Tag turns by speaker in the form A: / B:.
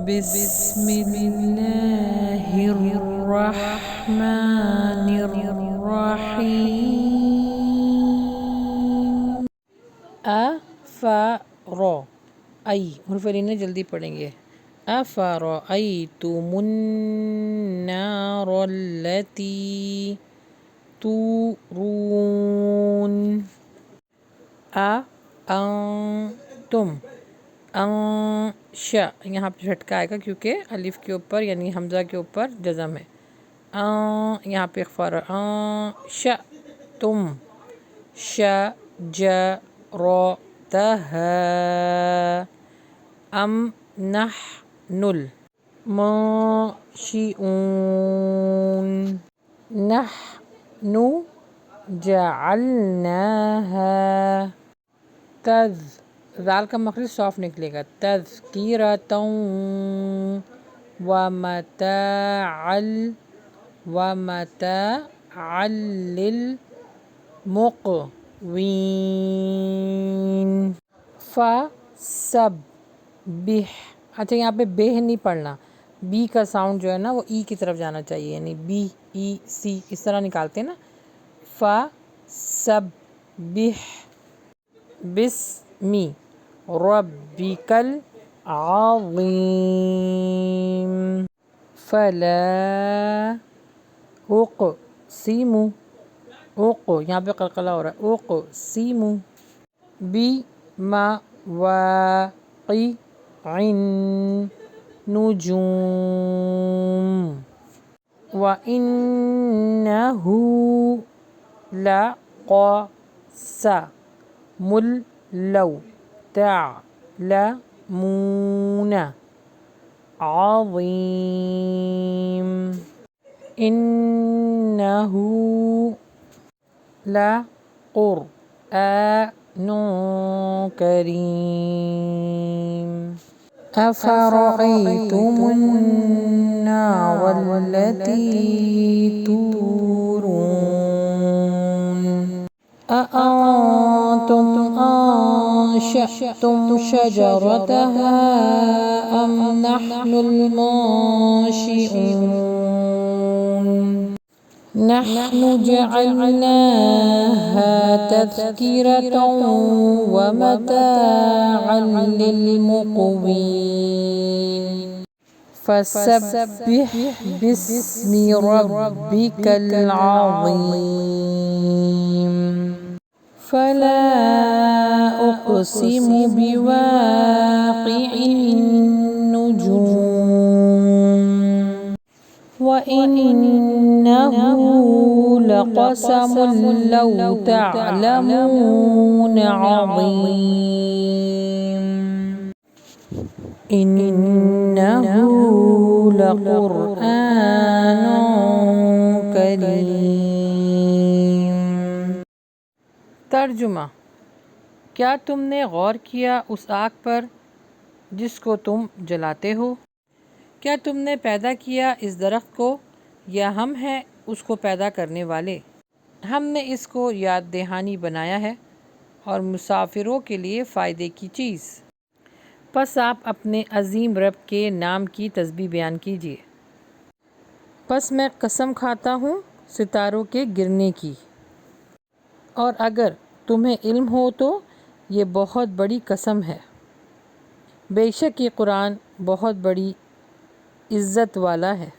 A: بسم اللہ الرحمن الرحیم. افرو ای حرف لینے جلدی پڑھیں گے. افرأیتم النار التی تورون. انتم شا یہاں پہ جھٹکا آئے گا کیونکہ الف کے اوپر یعنی حمزہ کے اوپر جزم ہے. یہاں پہ اخفار شا تم شجرتها ام نحن المنشئون. نحن جعلناها ذال کا مخرج صاف نکلے گا. تذکیرۃ ومتاعا للمقوین. فسبح اچھا یہاں پہ بہ نہیں پڑھنا، بی کا ساؤنڈ جو ہے نا وہ ای کی طرف جانا چاہیے، یعنی بی ای سی اس طرح نکالتے ہیں نا. فسبح بسمی ربک العظیم. فلا اقسم یہاں پہ قلقلہ ہو رہا ہے. اقسم بمواقع النجوم وإنه لقسم لو تعلمون عظیم. إنه لقرآن کریم. أفرأيتم النار التي تورون. أأنتم أنشأتم شجرتها أم نحن المنشئون. نحن جعلناها تذكرة ومتاعا للمقوين. فسبح باسم ربك العظيم. فلا أقسم بواقع النجوم وإنه لقسم لو تعلمون عظيم. إنه لقرآن کریم. ترجمہ: کیا تم نے غور کیا اس آگ پر جس کو تم جلاتے ہو؟ کیا تم نے پیدا کیا اس درخت کو یا ہم ہیں اس کو پیدا کرنے والے؟ ہم نے اس کو یاد دہانی بنایا ہے اور مسافروں کے لیے فائدے کی چیز. پس آپ اپنے عظیم رب کے نام کی تسبیح بیان کیجیے. پس میں قسم کھاتا ہوں ستاروں کے گرنے کی، اور اگر تمہیں علم ہو تو یہ بہت بڑی قسم ہے. بے شک یہ قرآن بہت بڑی عزت والا ہے.